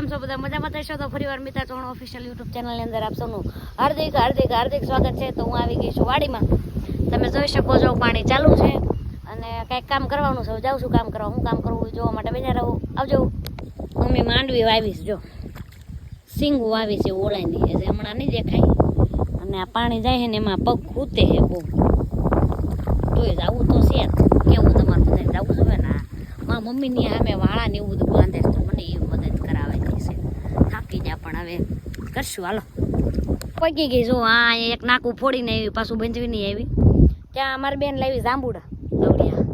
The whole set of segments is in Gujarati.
છો બધા મજામાં થશો તો ફરીવાર મિતા ચૌહાણ ઓફિશિયલ યુટ્યુબ ચેનલની અંદર આપ સૌનું હાર્દિક સ્વાગત છે। તો હું આવી ગઈ છું વાડીમાં। તમે જોઈ શકો છો પાણી ચાલુ છે અને કંઈક કામ કરવાનું છે। જાઉં છું કામ કરવા। હું કામ કરવું જોવા માટે બેઠા રહું। આવજો। અમે માંડવી વાવીશ, જો સિંગું વાવી છે ઓળાની, હમણાં નહીં દેખાય અને આ પાણી જાય છે ને એમાં પગ ખૂતે છે બહુ। જોઈ જવું તો છે, કેવું તમારે બધાને જવું જોઈએ ને। મારા મમ્મીની સામે વાળા ને એવું બધું બાંધે તો મને એ મદદ કરાવે છે। થાકી જા પણ હવે કરશું, હાલો। પગી ગઈ જો, આ એક નાકું ફોડીને આવી, પાછું બંજવી નહીં આવી। ત્યાં અમારી બેન લાવી જાંબુડા દવડિયા,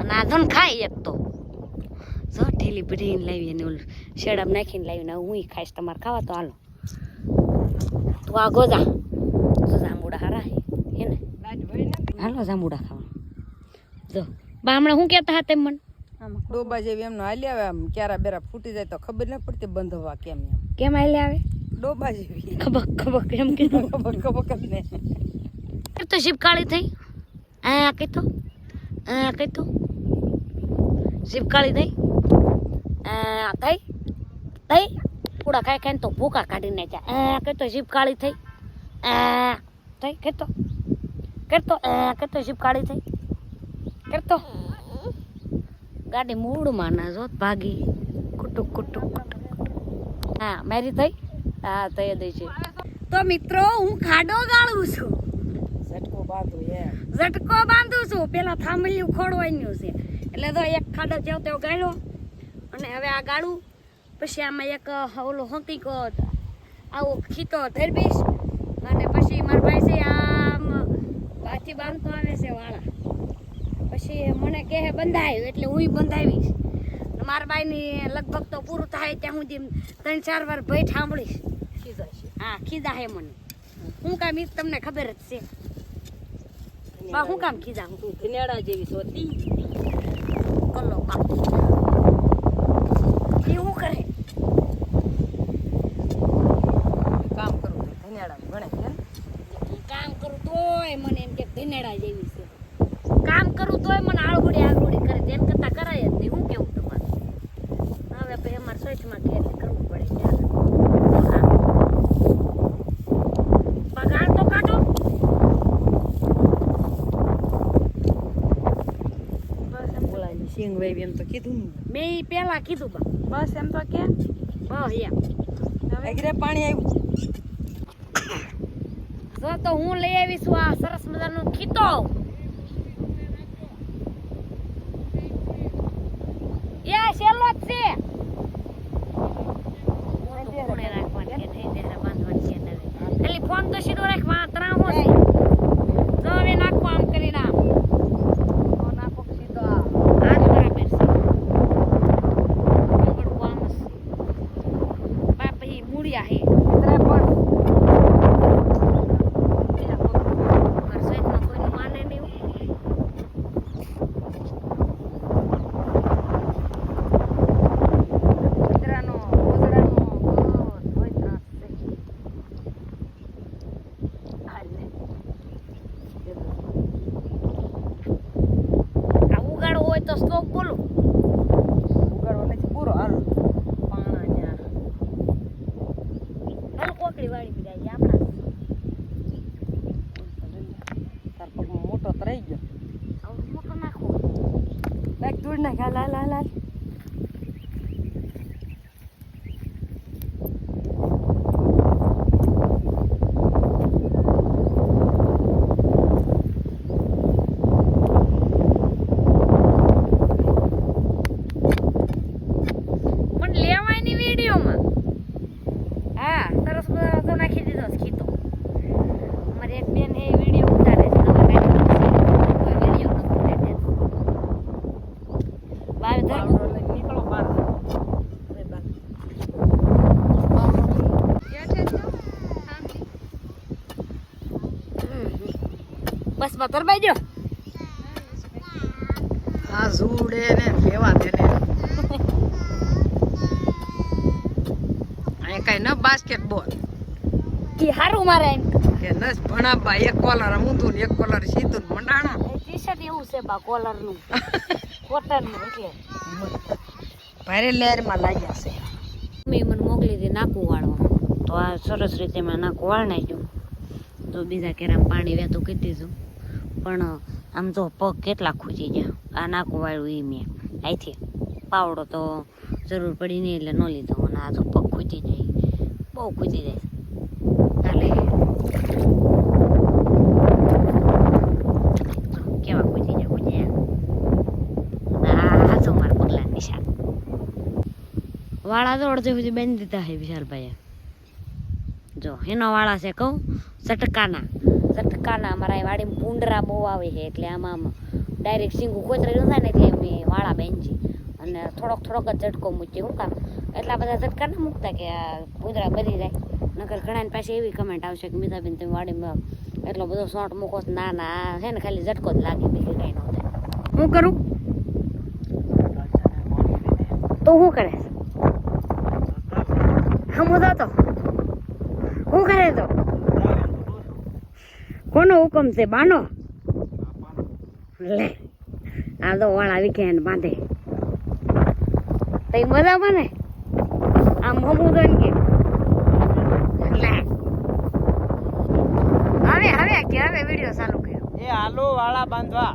અને આ ધન ખાય એક તો જો ઢીલી ભરીને લાવી, અને ઓલું શેડામ નાખીને લાવીને હું ખાઈશ, તમારે ખાવા તો હાલો। તો આ ગોજા જાંબુડા હારા હે ને, હાલો જાંબુડા ખાવા। જો બા હમણાં શું કહેતા હતા મને, ડોબા જેવી એમનો હાલી આવે, આમ ક્યારા બેરા ફૂટી જાય તો ખબર ન પડતી બંધવા કેમ એમ કેમ હાલે આવે ડોબા જેવી ખબર કેમ કીધું ખબર ને તો શિવકાળી થઈ આ કીધું શિવકાળી થઈ થઈ થઈ પૂડા ખાઈ ખાઈને તો ભૂકા કાઢી નાખ્યા। કહેતો શિવકાળી થઈ થઈ કહેતો શિવકાળી થઈ કરતો ગાડી મૂળમાં ના જોત ભાગી કુટુક કુટુક હા મારી થઈ હા થઈ દઈ છે। તો મિત્રો હું ખાડો ગાળું છું, ઝટકો બાંધું છું। પેલા થાંભલિયું ખોડવાનું છે એટલે તો એક ખાડો જેવો તેવો ગાળ્યો, અને હવે આ ગાળું પછી આમાં એક ઓલો હકીકો આવો ખીતો ધરબીશ, અને પછી મારા ભાઈ છે આમ પાછી બાંધતો આવે છે વાળા। પછી મને કહે બંધાયું એટલે હું બંધાવીશ। મારા બાઈની લગભગ તો પૂરું થાય ત્યાં સુધી 3-4 વાર ભય સાંભળીશ। હા ખીજા હે મને, હું કામ ઈ તમને ખબર જ છે બા, હું કામ ખીજા હું ધનેડા જેવી સોતી કલ્લો કાપી એ શું કરે કામ કરું ધનેડા ભણે છે, કામ કરું તોય મને એમ કે ધનેડા જેવી છે, કામ કરું તોય મને આળગુડી કરે, તેમ કરતા કરાય જ નહીં। હું કેવું તમારે હવે ભાઈ અમારે સોચમાં કે કરવું પડે ત્યારે પગાર તો કાઢો બસ એમ બોલાય સિંગ વાવી એમ તો કીધું મેં ઈ પેલા કીધું બા, બસ એમ તો કે બસ એમ આગરે પાણી આવ્યું જો તો હું લઈ આવી છું આ સરસ મજાનો ખીતો। એ શેલો જ છે, કોણે રાખવાની કે નહીં દેરા બાંધવાની છે ને, ખાલી ફોન તો સીધો રાખવા ત્રાહો છે। જો હવે નાખો આમ કરીને, આમ નાખો સીધો આ જ બરાબર છે। મંગળું આમ જ બાપ પછી મૂળિયા હે તો સ્લોક બોલું ઉગાડવા નથી પૂરો હાલ પાણા હાલ કોકડી વાળી બી જાય આપણા તાર પગમાં મોટો તો રહી ગયો, આવું મોટો નાખો બેગ દૂર નાખ હાલ હાલ હાલ હાલ નાખી દીધો ખીતો। અમારી એક બેન એ વિડીયો ઉતારે છે, કોઈ વિડીયો નથી ઉતારતા બહાર ધરવું નીકળો બહાર બસ માં તરબાઈ દો આ ઝૂડે ને લેવા દે ને અહીંયા કઈ ન બાસ્કેટબોલ ઈ હારું મારે કે નસ ભણાબા એક કોલર ઊંધું ને એક કોલર સીધું મંડાણો એ ટી-શર્ટ એવું છે બા કોલર નું કોટન નું એટલે ભારે લેર માં લાગ્યા છે। મેં મને મોકલી હતી નાકું વાળવા, તો આ સરસ રીતે મેં નાકું વાળ નાખ્યું. તો બીજા કેરામાં પાણી વહેતું કરી દીધું, પણ આમ તો પગ કેટલા ખૂજી ગયા. આ નાકું વાળું એ મેં અહીંથી પાવડો તો જરૂર પડી નહીં એટલે ન લીધો, અને આ તો પગ ખૂજી જાય, બહુ ખૂજી જાય. હાલે કેવા ખૂજી જાય. આ તો મારા પગલા નિશાન વાળા તો અડધે સુધી બાંધી દીધા છે વિશાલભાઈએ. જો એનો વાળા છે કહું ચટકાના મારા એ વાડીમાં પૂંડરા બહુ આવે છે, એટલે આમાં ડાયરેક્ટ સિંગું કોતરેલું થાય ને એટલે મેં વાળા બાંધી અને થોડોક જ ઝટકો મૂકીએ. શું કામ એટલા બધા ઝટકા ના મૂકતા કે આ પૂંદરા બરી જાય, નકર ઘણા પાસે એવી કમેન્ટ આવશે કે મીતાબેન તમે વાડીમાં એટલો બધો શોર્ટ મૂકો. ના છે ને ખાલી ઝટકો જ લાગે, બીજું કંઈ ન થાય. હું કરું તો શું કરે હમુદો તો શું કરે તો કોનો હુકમ છે બાનો લે આ તો વાળા વિખે બાંધે તઈ મજામાં ને આમ હમુદો ને કે લે હવે વિડિયો ચાલુ કર્યો. એ હાલો વાળા બાંધવા.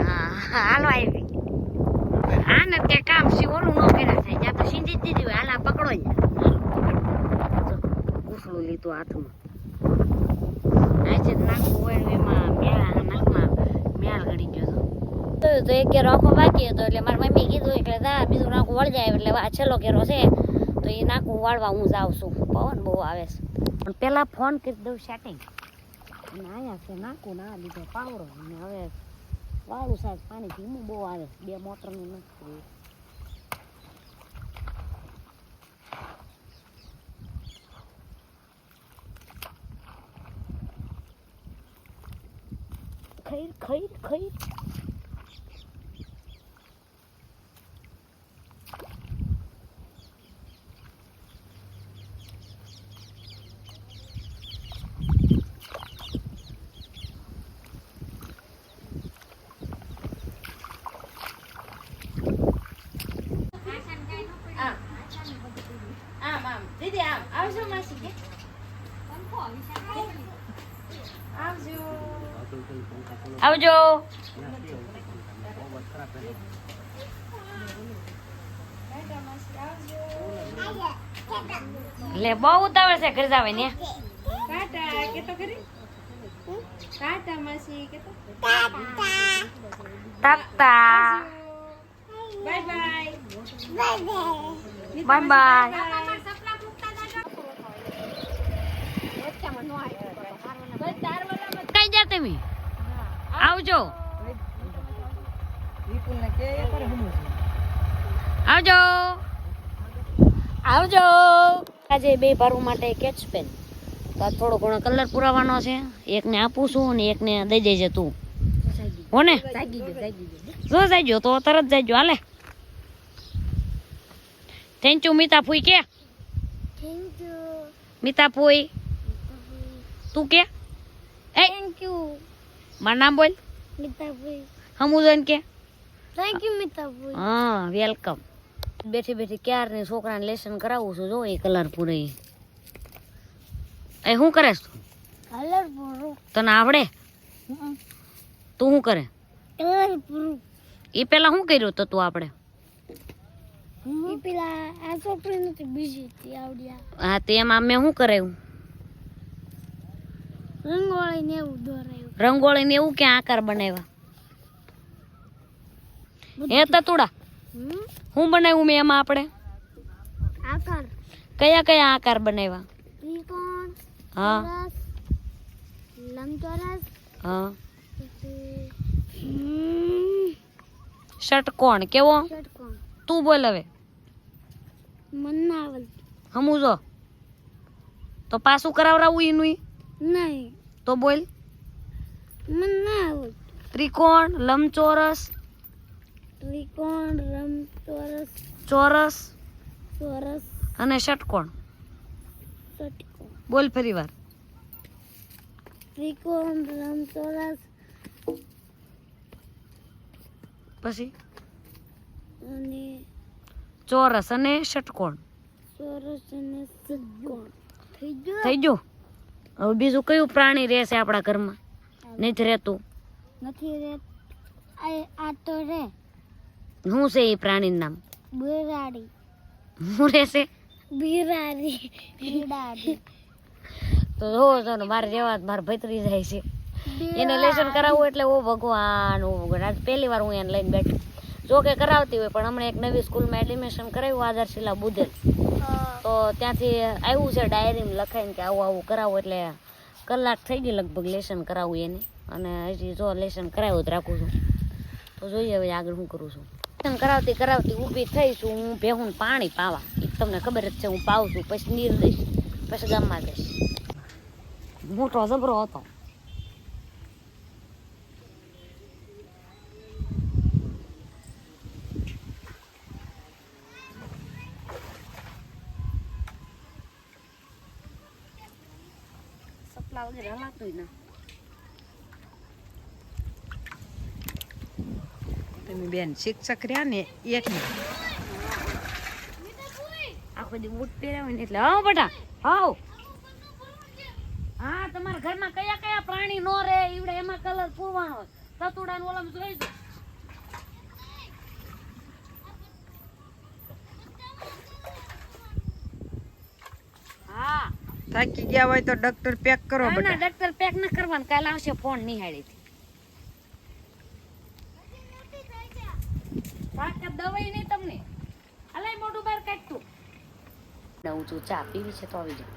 હા હાલો આવી આને તે કામ સી ઓલું ન કર્યા થાય જ્યાં તો સિંધી જ દીધી હોય. હાલા પકડો જ કુસળું લીધું હાથમાં. આજે નાખવું હોય એમાં નાકમાં મેળ ગળી ગયો તો એક કેરો આખો બાકી હતો, એટલે મારી મમ્મી કીધું એટલે દા બીજું નાખું વળી જાય, એટલે આ છેલ્લો કેરો છે તો એ નાખું વાળવા હું જાઉં છું. પવન બહુ આવે છે, પણ પેલા ફોન કરી દઉં સેટિંગ. અને અહીંયા છે નાખું ના લીધો પાવડો, અને હવે વાળું સાહેબ પાણી ધીમું બહુ આવે, 2 મોટરનું નથી. ખૈર આમ દીદી આમ આવજો માસી કે આવજો. લે બહુ ઉતાવળ છે ઘરે જાવે ને. ટાટા કે તો કરી ટાટા માસી કે તો Tata bye bye bye bye. કઈ જા તમે આવજો આવજો. આજે 2 ભારું માટે કેચ પેન તો થોડો ઘણો કલર પુરાવાનો છે. એકને આપું છું અને એકને દઈ દેજે તું હો ને. જો જાયજો તો તરત જાયજો. હાલે થેન્ક યુ મીતા ફૂઈ કે મીતા ફૂઈ તું કે Thank you, મારું નામ બોલ Mitaboy. હમુદન કે Thank you, Mitaboy. હા વેલકમ. બેઠી ક્યારની છોકરાને લેસન કરાવું છું. જો એ કલર પૂરે એ શું કરે તું? Color puru. તને આવડે? તું શું કરે? Color puru. એ પેલા શું કર્યું તો તું આપણે? Ipila aso print to busy ti audia. હા તેમાં મેં શું કરાયું? Rangoli ne udorayo. રંગોળી ને એવું ક્યાં આકાર બનાવ્યા? એ તતુડા શું બનાવ્યું મેં એમાં આપણે? Akar. કયા આકાર બનાવ્યા? Tricon. હા Choras. Lambchoras. હા ષટકોણ કેવો? षटकोण. તું બોલ હવે. Mannaval. સમજો તો પાછું કરાવરાવું એનું Nahi. તો બોલ. Mannaval. ત્રિકોણ, લંબચોરસ, Tricon. Lambchoras. ચોરસ Choras. અને ષટકોણ. षटकोण. બોલ ફરી વાર. Tricon. Lambchoras. પછી અને ચોરસ અને ષટકોણ. ચોરસ અને ષટકોણ. થઈ ગયો? થઈ ગયું. હવે બીજું કયું પ્રાણી રહેશે આપણા ઘરમાં? નથી રહેતું. નથી રે. આ તો રે. શું છે એ પ્રાણીનું નામ? બિરાડી. શું રહેશે? બિરાડી. બિરાડી. તો જોવો છો ને, મારે જેવા જ મારા ભત્રી જાય છે. એને લેસન કરાવવું એટલે ઓ ભગવાન, ઓ ભગવાન. આજ પહેલી વાર હું એને લઈને બેઠી. જો કે કરાવતી હોય, પણ હમણાં એક નવી સ્કૂલમાં એડમિશન કરાવ્યું, આદર્શિલા બુધેલ. તો ત્યાંથી આવ્યું છે ડાયરીમાં લખાઈને કે આવું આવું કરાવું. એટલે કલાક થઈ ગઈ લગભગ લેસન કરાવવું એની. અને હજી જો લેસન કરાવ્યું જ રાખું છું. તો જોઈએ હવે આગળ હું કરું છું. લેસન કરાવતી કરાવતી ઊભી થઈશું હું ભેહું પાણી પાવા. એ તમને ખબર જ છે, હું પાઉં છું, પછી નીર દઈશ, પછી ગામમાં જઈશ. મોટો જબરો હતો. સપલા વગેરે હલાતું ના. તમે બેન શિક્ષક રહ્યા ને એટલે આખો દી બૂટ પહેર્યા હોય ને એટલે. હા બેટા, હાવ. હા, તમારા ઘરમાં કયા કયા પ્રાણી નો રહે ઈવડે એમાં કલર પૂરવાનો હોય. સતુડા ને ઓલામાં જોઈ દો. હા, થાકી ગયા હોય તો ડોક્ટર પેક કરો ના બેટા. ડોક્ટર પેક ન કરવાનું. કાલ આવશે ફોન નિહાળી થી. તાકાત દવાઈ નહીં તમને. અલાય મોઢું બહાર કાઢતું. દઉં છું, ચા પીવી છે તો આવી જાવ.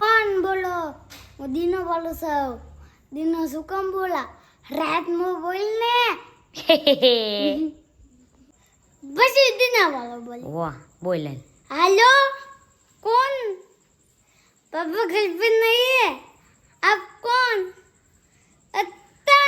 કોણ બોલો? હું દીનો બોલું છું. દીનો શું કામ બોલા? રાતમાં બોલ ને. પછી દીના વાળો બોલ. વાહ, બોલ. हेलो कौन? पापा घर पे नहीं है. आप कौन? अत्ता.